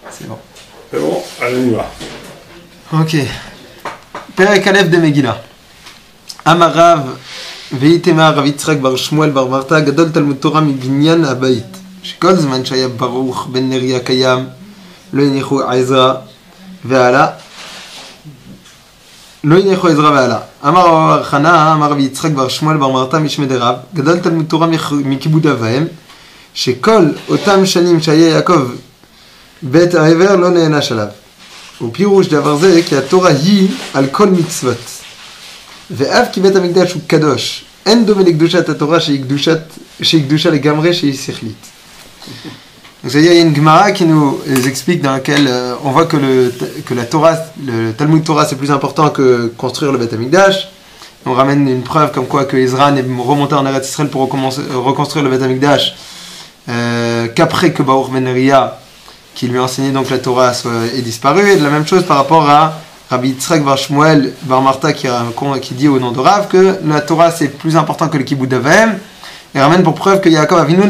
C'est bon. C'est bon, allez, on y va. Ok. Perek Aleph de Megillah. Amarav veitema Rav Yitzchak bar Shmuel bar Marta gadol Talmud Torah mibinyan habayit. שכל זמן שהיה ברוך בן נריה קיים לא הניחו עזרא ועלה אמר רב חנה אמר רבי יצחק בר שמואל בר מרתא משמי רב גדל תלמוד תורה מכיבוד אב ואם שכל אותם שנים שהיה יעקב בית העבר לא נענש עליו ופירוש דבר זה כי התורה היא על כל מצוות ואף כי בית המקדש הוא קדוש אין דומה לקדושת התורה שהיא קדושה לגמרי שהיא שכלית. Donc, il y a une Gemara qui nous explique dans laquelle on voit que la Torah, le Talmud Torah, c'est plus important que construire le Beth Amikdash. On ramène une preuve comme quoi que Ezra n'est remonté en Eretz Israël pour reconstruire le Beth Amikdash qu'après que Baruch ben Neria, qui lui a enseigné donc la Torah, est disparu. Et de la même chose par rapport à Rabbi Yitzchak bar Shmuel bar Marta qui dit au nom de Rav que la Torah c'est plus important que le Kibbutz Avaim. Et ramène pour preuve que Yaakov Avinu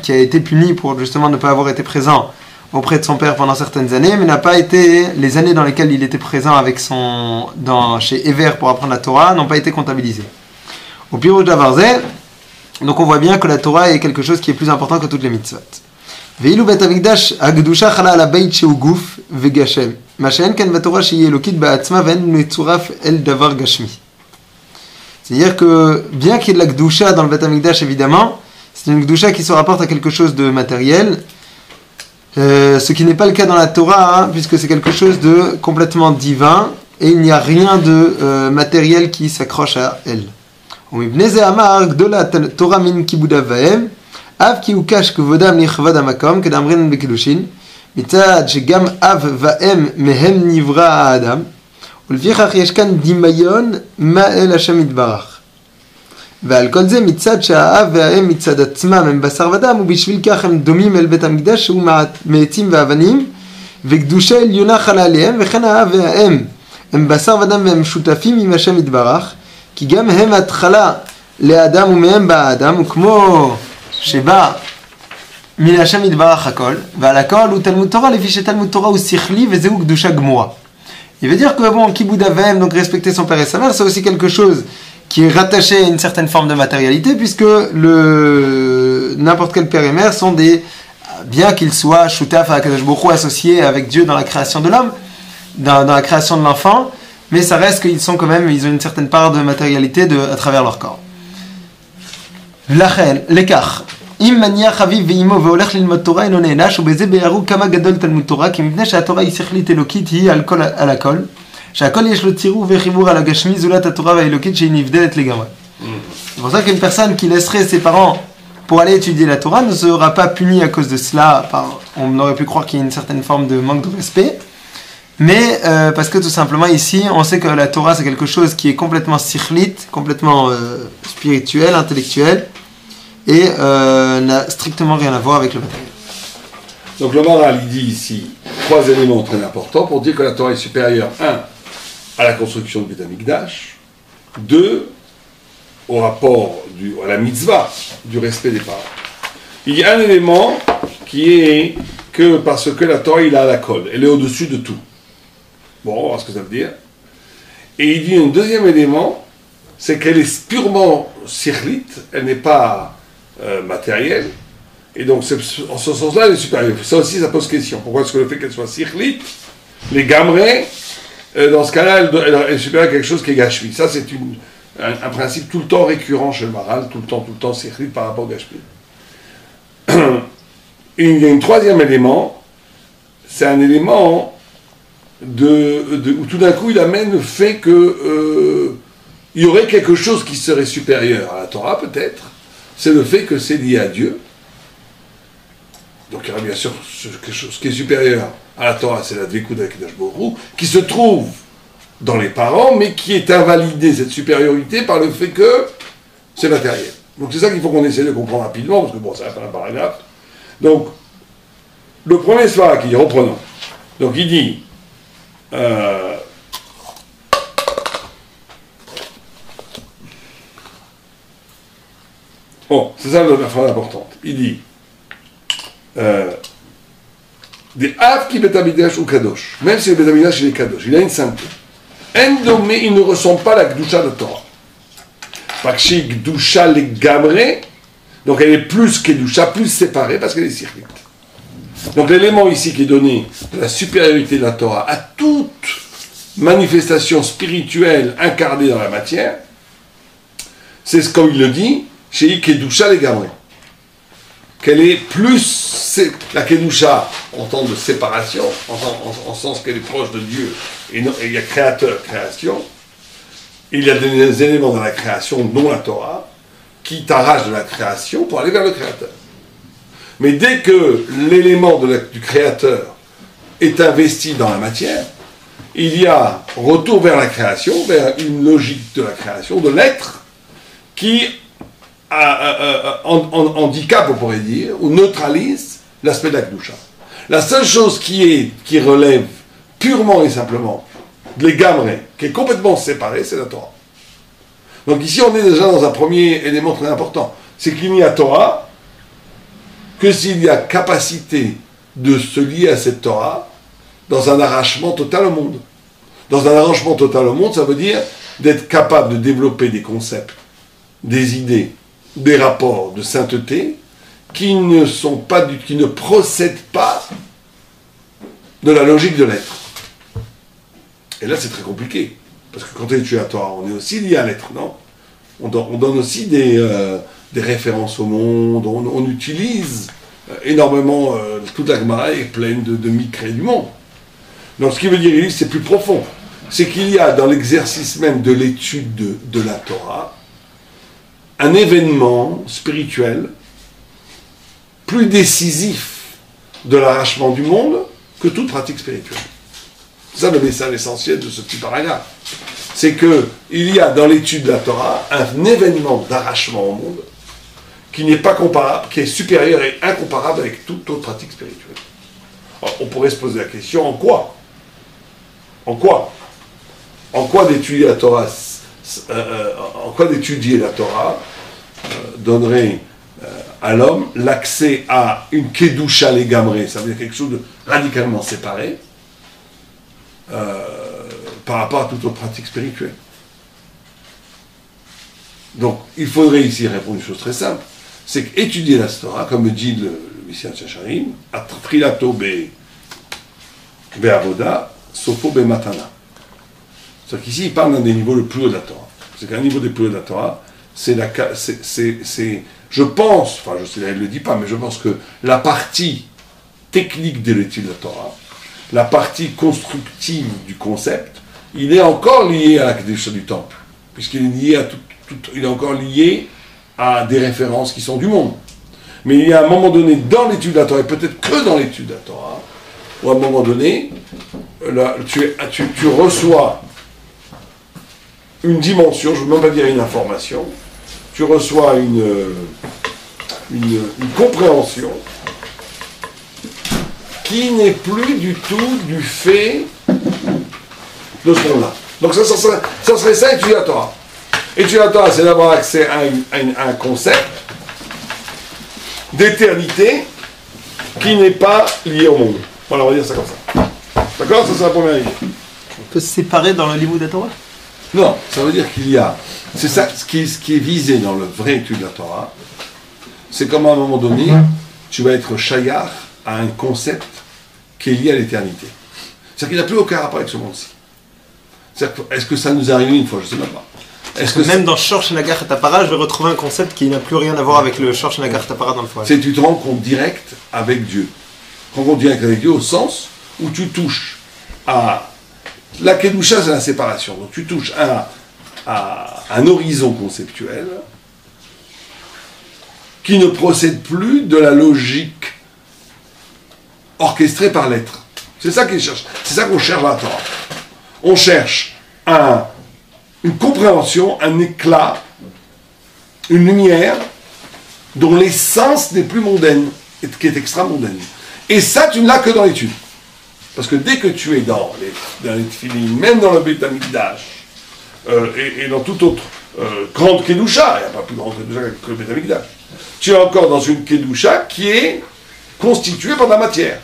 qui a été puni pour justement ne pas avoir été présent auprès de son père pendant certaines années, mais n'a pas été, les années dans lesquelles il était présent avec chez Ever pour apprendre la Torah, n'ont pas été comptabilisées. Au Pirouj Davarze, donc on voit bien que la Torah est quelque chose qui est plus important que toutes les mitzvot. Veilu bet Amikdash hagdusha chala ala beit sheu guf vegashem, ma she'en ken b'Torah shehi elokit ba'atzma ve'en metzuraf el davar gashmi. C'est-à-dire que, bien qu'il y ait de la Gdusha dans le Beth Amikdash, évidemment, c'est une Gdusha qui se rapporte à quelque chose de matériel, ce qui n'est pas le cas dans la Torah, puisque c'est quelque chose de complètement divin, et il n'y a rien de matériel qui s'accroche à elle. Torah min kibud avaim, av ki ukash kvodam nichvad amakom, kedamrin bekidushin, mitzad shegam av vaem mehem nivra adam, ולפיכך יש כאן דמיון מה אל השם יתברך. ועל כל זה מצד שהאב והאם מצד עצמם הם בשר ודם ובשביל כך הם דומים אל בית המקדש שהוא מעצים ואבנים וקדושה עליונה חלה עליהם וכן האב והאם הם בשר ודם והם שותפים עם השם יתברך כי גם הם התחלה לאדם ומהם בא האדם וכמו שבא מן השם יתברך הכל ועל הכל הוא תלמוד תורה לפי שתלמוד תורה הוא שכלי וזהו קדושה גמורה. Il veut dire que bon, Kibbutz Avaim, donc respecter son père et sa mère, c'est aussi quelque chose qui est rattaché à une certaine forme de matérialité, puisque n'importe quel père et mère sont bien qu'ils soient shutaf à Akadosh Baruch Hu, associés avec Dieu dans la création de l'homme, dans la création de l'enfant, mais ça reste qu'ils sont quand même, ils ont une certaine part de matérialité à travers leur corps. L'achel, l'écart. אם מניח אביו ואימו והולך ללמוד תורה אינו נענש ובזה ביארו כמה גדול תלמוד תורה כי מפני שהתורה היא שכלית אלוקית היא על הכל שהכל יש לו צירוף וחיבור על הגשמי זולת התורה והאלוקית שהיא נבדלת לגמרי. C'est pour ça qu'une personne qui laisserait ses parents pour aller étudier la Torah ne sera pas punie à cause de cela. On aurait pu croire qu'il y a une certaine forme de manque de respect, mais parce que tout simplement ici on sait que la Torah c'est quelque chose qui est complètement sichlite, complètement spirituel, intellectuel, et n'a strictement rien à voir avec le matériel. Donc le Maharal il dit ici 3 éléments très importants pour dire que la Torah est supérieure 1 à la construction du Beth Amikdash, 2 au rapport à la mitzvah du respect des parents. Il y a un élément qui est que parce que la Torah il a la colle, elle est au-dessus de tout. Bon, on va voir ce que ça veut dire. Et il dit un deuxième élément, c'est qu'elle est purement sichlite, elle n'est pas matérielle, et donc en ce sens-là elle est supérieure. Ça aussi ça pose question. Pourquoi est-ce que le fait qu'elle soit sichlite, les gamrés, dans ce cas-là elle est supérieure à quelque chose qui est gashmi. Ça c'est un principe tout le temps récurrent chez le Maharal, tout le temps sichlite par rapport au gashmi. Et il y a un troisième élément, c'est un élément où tout d'un coup il amène le fait que il y aurait quelque chose qui serait supérieur à la Torah peut-être, c'est le fait que c'est lié à Dieu. Donc il y aura bien sûr quelque chose qui est supérieur à la Torah, c'est la Dvekout d'Akadosh Baruch Hu, qui se trouve dans les parents, mais qui est invalidée, cette supériorité, par le fait que c'est matériel. Donc c'est ça qu'il faut qu'on essaie de comprendre rapidement, parce que bon, ça va faire un paragraphe. Donc, le premier svara qui reprenons. Donc il dit bon, c'est ça la phrase importante. Il dit des Av qui Bet Amikdash ou Kadosh, même si le Bet Amikdash il est Kadosh, il a une sainteté. Mais il ne ressemble pas à la Gdusha de Torah. Pakshi Gdusha les Gamre, donc elle est plus Kedusha, plus séparée parce qu'elle est circuite. Donc l'élément ici qui est donné de la supériorité de la Torah à toute manifestation spirituelle incarnée dans la matière, c'est ce qu'il le dit chez Kedusha les Gamre. Qu'elle est plus, la Kedusha, en temps de séparation, en sens qu'elle est proche de Dieu, et il y a créateur, création, il y a des éléments dans la création, dont la Torah, qui t'arrachent de la création pour aller vers le créateur. Mais dès que l'élément du créateur est investi dans la matière, il y a retour vers la création, vers une logique de la création, de l'être, qui handicap, on pourrait dire, ou neutralise l'aspect de la Kedusha. La seule chose qui relève purement et simplement de l'égamre, qui est complètement séparée, c'est la Torah. Donc ici, on est déjà dans un premier élément très important. C'est qu'il n'y a Torah que s'il y a capacité de se lier à cette Torah dans un arrachement total au monde. Dans un arrachement total au monde, ça veut dire d'être capable de développer des concepts, des idées, des rapports de sainteté qui ne procèdent pas de la logique de l'être. Et là, c'est très compliqué. Parce que quand on est étudiant à Torah, on est aussi lié à l'être, non ? On donne aussi des références au monde, on utilise énormément, toute la Gemara est pleine de micrés du monde. Donc ce qui veut dire, c'est plus profond. C'est qu'il y a dans l'exercice même de l'étude de la Torah, un événement spirituel plus décisif de l'arrachement du monde que toute pratique spirituelle. C'est ça le message essentiel de ce petit paragraphe. C'est qu'il y a dans l'étude de la Torah un événement d'arrachement au monde qui n'est pas comparable, qui est supérieur et incomparable avec toute autre pratique spirituelle. Alors, on pourrait se poser la question, en quoi d'étudier la Torah donnerait à l'homme l'accès à une Kedusha legamre, ça veut dire quelque chose de radicalement séparé par rapport à toute autre pratique spirituelle. Donc, il faudrait ici répondre une chose très simple, c'est qu'étudier la Torah, comme dit le Messias Chacharim, Atrilato Be'avoda, Sofo Be'matana. C'est-à-dire qu'ici, il parle d'un des niveaux le plus haut de la Torah. C'est qu'un niveau des plus hauts de la Torah, je pense, enfin je sais, elle ne le dit pas, mais je pense que la partie technique de l'étude de la Torah, la partie constructive du concept, il est encore lié à la Kedusha du temple, puisqu'il est lié à il est encore lié à des références qui sont du monde. Mais il y a un moment donné dans l'étude de la Torah, et peut-être que dans l'étude de la Torah, où à un moment donné, là, tu reçois une dimension, je ne veux même pas dire une information, tu reçois une compréhension qui n'est plus du tout du fait de ce monde-là. Donc ça serait ça, étudier la Torah. Étudier la Torah, c'est d'avoir accès à un concept d'éternité qui n'est pas lié au monde. Voilà, on va dire ça comme ça. D'accord ? Ça, c'est la première idée. On peut se séparer dans le livre de la Torah ? Non, ça veut dire qu'il y a... C'est ça, ce qui est visé dans le vrai étude de la Torah, c'est comme à un moment donné, tu vas être shayar à un concept qui est lié à l'éternité. C'est-à-dire qu'il n'a plus aucun rapport avec ce monde-ci. Est-ce que ça nous est arrivé une fois ? Je ne sais même pas. Est-ce que même dans Shor Shenagar Tapara, je vais retrouver un concept qui n'a plus rien à voir avec le Shor Shenagar Tapara dans le foyer ? C'est que tu te rends compte direct avec Dieu. Tu te rends compte direct avec Dieu au sens où tu touches à... La Kedusha, c'est la séparation. Donc tu touches à un horizon conceptuel qui ne procède plus de la logique orchestrée par l'être. C'est ça qu'il cherche. C'est ça qu'on cherche dans la Torah. On cherche une compréhension, un éclat, une lumière dont l'essence n'est plus mondaine, qui est extra-mondaine. Et ça, tu ne l'as que dans l'étude. Parce que dès que tu es dans les tefilines, même dans le Beit Amikdash, et dans toute autre grande Kedusha, il n'y a pas plus grande Kedusha que le Beit Amikdash, tu es encore dans une Kedusha qui est constituée par la matière.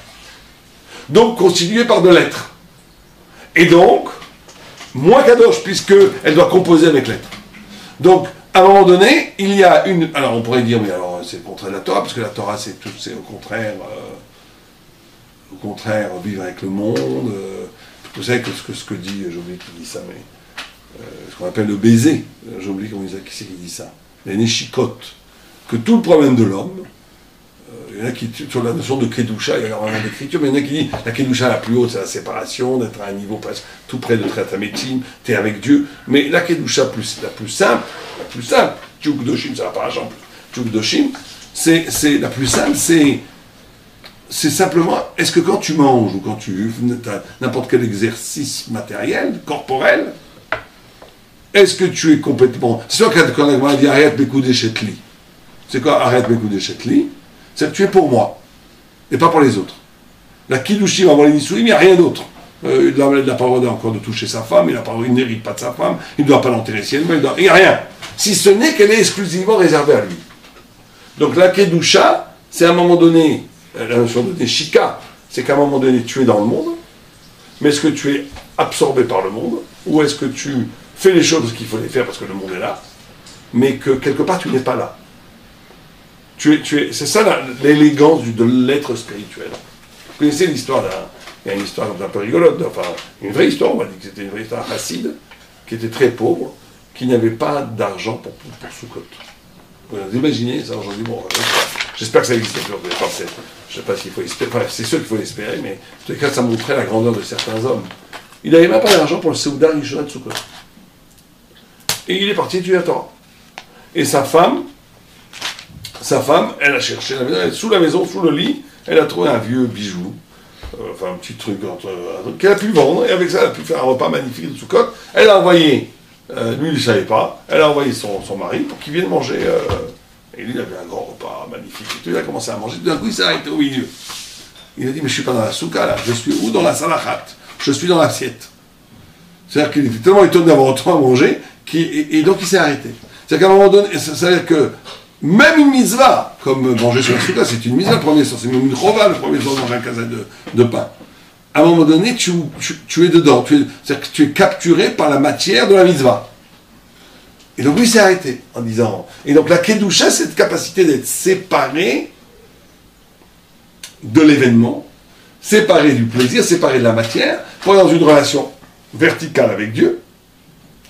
donc constituée par de l'être. Et donc, moins kadosh, puisqu'elle doit composer avec l'être. Donc, à un moment donné, il y a une... Alors, on pourrait dire, mais alors, c'est le contraire de la Torah, parce que la Torah, c'est au contraire, vivre avec le monde. Vous savez que ce que dit, j'oublie qui dit ça, mais ce qu'on appelle le baiser, j'oublie qui c'est qui dit ça, les neshikot, que tout le problème de l'homme, il y en a qui, sur la notion de kedusha, il y a énormément d'écriture, mais il y en a qui disent la kedusha la plus haute, c'est la séparation, d'être à un niveau presque tout près de Tratametim, t'es avec Dieu, mais la kedusha la plus simple, Tchoukdoshim, c'est la paracha en plus, Tchoukdoshim, c'est la plus simple, c'est simplement, est-ce que quand tu manges ou quand tu as n'importe quel exercice matériel, corporel, est-ce que tu es complètement... C'est sûr quand on a dit arrête mes coups d'échetli. C'est quoi arrête mes coups d'échetli? C'est que tu es pour moi et pas pour les autres. La kiddushim avant les nisuim, il n'y a rien d'autre. Il n'a pas le droit encore de toucher sa femme, il n'hérite pas de sa femme, il ne doit pas l'enterrer ciellement, il n'y a rien. Si ce n'est qu'elle est exclusivement réservée à lui. Donc la kedusha, c'est à un moment donné, la notion de neshika, c'est qu'à un moment donné tu es dans le monde, mais est-ce que tu es absorbé par le monde, ou est-ce que tu fais les choses qu'il faut les faire parce que le monde est là, mais que quelque part tu n'es pas là. C'est ça l'élégance de l'être spirituel. Vous connaissez l'histoire il y a une histoire un peu rigolote, enfin une vraie histoire, on va dire que c'était une vraie histoire Chassid, qui était très pauvre, qui n'avait pas d'argent pour Sukkot. Vous imaginez ça aujourd'hui, bon, j'espère que ça existe toujours, je ne sais pas s'il faut espérer, enfin c'est sûr qu'il faut l'espérer, mais en tout cas ça montrait la grandeur de certains hommes. Il n'avait même pas d'argent pour le Seouda Rishon de Sukkot. Et il est parti tuer la Torah. Et sa femme, elle a cherché la maison, sous la maison, sous le lit, elle a trouvé un vieux bijou, enfin un petit truc qu'elle a pu vendre, et avec ça elle a pu faire un repas magnifique de Sukkot. Elle a envoyé, lui il ne savait pas, elle a envoyé son mari pour qu'il vienne manger, et lui il avait un grand repas magnifique, et tout, il a commencé à manger, tout d'un coup il s'est arrêté au milieu. Il a dit mais je ne suis pas dans la soukha là, je suis où? Dans la salachat, je suis dans l'assiette. C'est-à-dire qu'il était tellement étonné d'avoir autant à manger, et donc il s'est arrêté. C'est-à-dire qu'à un moment donné, c'est-à-dire que même une mitzvah, comme manger sur la soukha, c'est une mitzvah, le premier soir, c'est même une chova, le premier soir dans un casa de pain. À un moment donné, tu es dedans, c'est-à-dire que tu es capturé par la matière de la mitzvah. Et donc lui il s'est arrêté en disant... Et donc la kedusha, c'est cette capacité d'être séparé de l'événement, séparé du plaisir, séparé de la matière, pour être dans une relation verticale avec Dieu,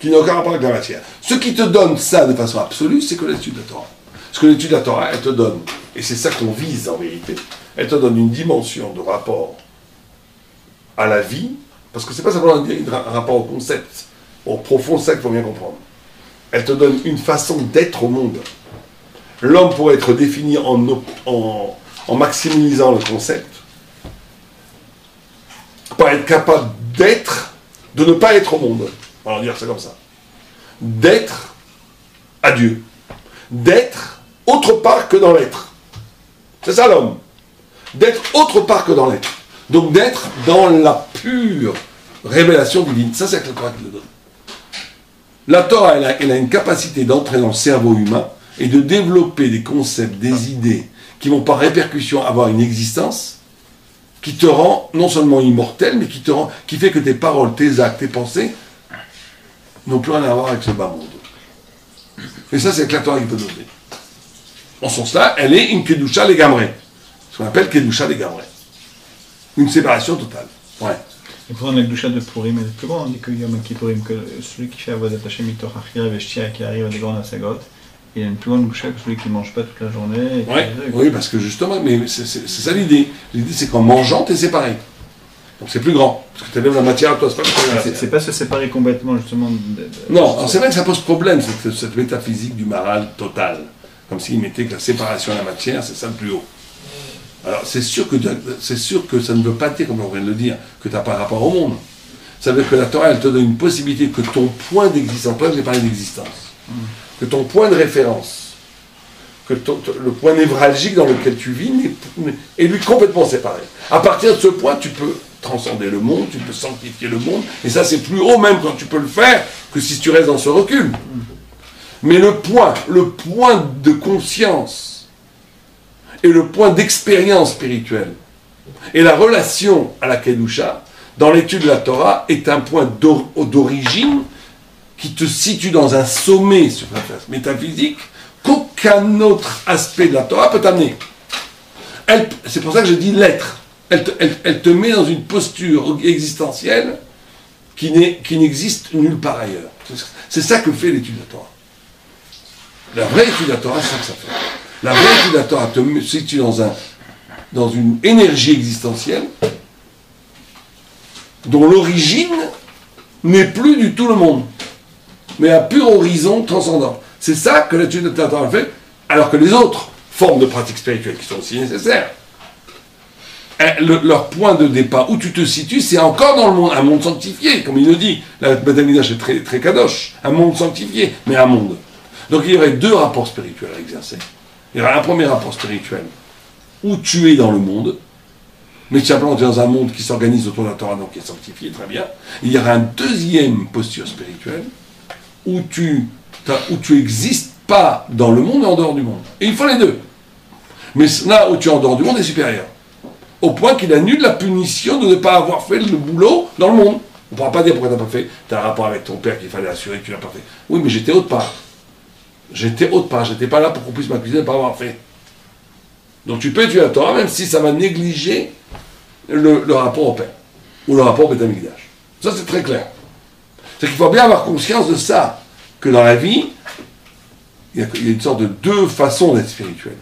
qui n'a aucun rapport avec la matière. Ce qui te donne ça de façon absolue, c'est que l'étude de la Torah. Parce que l'étude de la Torah, elle te donne, et c'est ça qu'on vise en vérité, elle te donne une dimension de rapport à la vie, parce que c'est pas simplement un rapport au concept, au profond, c'est ça qu'il faut bien comprendre. Elle te donne une façon d'être au monde. L'homme pourrait être défini en maximisant le concept, par être capable d'être, de ne pas être au monde. On va dire ça comme ça. D'être à Dieu. D'être autre part que dans l'être. C'est ça l'homme. D'être autre part que dans l'être. Donc d'être dans la pure révélation divine. Ça, c'est la Torah qui le donne. La Torah, elle a une capacité d'entrer dans le cerveau humain et de développer des concepts, des idées qui vont par répercussion avoir une existence qui te rend non seulement immortel, mais qui fait que tes paroles, tes actes, tes pensées n'ont plus rien à voir avec ce bas monde. Et ça, c'est que la Torah qui peut donner. En ce sens-là, elle est une kedusha legamre. Ce qu'on appelle kedusha legamre. Une séparation totale. Ouais. Et pourtant, la kedusha de Purim, elle est plus grande. On dit que Yom Kippourim, que celui qui fait Avodat Hashem mitoch achira veshtia, qui arrive à des grandes asagot, il y a une plus grande kedusha que celui qui ne mange pas toute la journée. Ouais. Oui, parce que justement, mais c'est ça l'idée. L'idée, c'est qu'en mangeant, tu es séparé. Donc c'est plus grand, parce que tu élèves la matière à toi, c'est pas se séparer complètement justement non, alors c'est vrai que ça pose problème, cette métaphysique du maral total, comme s'il mettait que la séparation de la matière, c'est ça le plus haut. Alors c'est sûr que ça ne veut pas dire, comme on vient de le dire, que tu n'as pas rapport au monde. Ça veut dire que la Torah, elle te donne une possibilité que ton point d'existence, toi j'ai parlé d'existence, que ton point de référence, que le point névralgique dans lequel tu vis est lui complètement séparé. À partir de ce point, tu peux transcender le monde, tu peux sanctifier le monde, et ça c'est plus haut même quand tu peux le faire que si tu restes dans ce recul. Mais le point de conscience et le point d'expérience spirituelle Et la relation à la Kedusha, dans l'étude de la Torah, est un point d'origine qui te situe dans un sommet sur la face métaphysique qu'aucun autre aspect de la Torah peut t'amener. C'est pour ça que je dis l'être. Elle te met dans une posture existentielle qui n'existe nulle part ailleurs. C'est ça que fait l'étude de la Torah. La vraie étude de la Torah, c'est ça que ça fait. La vraie étude de la Torah te situe dans une énergie existentielle dont l'origine n'est plus du tout le monde, mais un pur horizon transcendant. C'est ça que l'étude de la Torah fait, alors que les autres formes de pratiques spirituelles qui sont aussi nécessaires, leur point de départ, où tu te situes, c'est encore dans le monde, un monde sanctifié, comme il le dit. La Beth Amikdash est très, très kadosh, un monde sanctifié, mais un monde. Donc il y aurait deux rapports spirituels à exercer. Il y aurait un premier rapport spirituel, où tu es dans le monde, mais simplement tu es dans un monde qui s'organise autour de la Torah, donc qui est sanctifié, très bien. Il y aura une deuxième posture spirituelle, où tu n'existes pas dans le monde et en dehors du monde. Et il faut les deux. Mais là où tu es en dehors du monde est supérieur. Au point qu'il annule la punition de ne pas avoir fait le boulot dans le monde. On ne pourra pas dire pourquoi tu n'as pas fait. Tu as un rapport avec ton père qu'il fallait assurer que tu l'as pas fait. Oui, mais j'étais autre part. J'étais pas là pour qu'on puisse m'accuser de ne pas avoir fait. Donc tu peux étudier la Torah même si ça va négliger le rapport au père. Ou le rapport au Beth Amikdash. Ça c'est très clair. C'est qu'il faut bien avoir conscience de ça. Que dans la vie, il y a une sorte de deux façons d'être spirituel.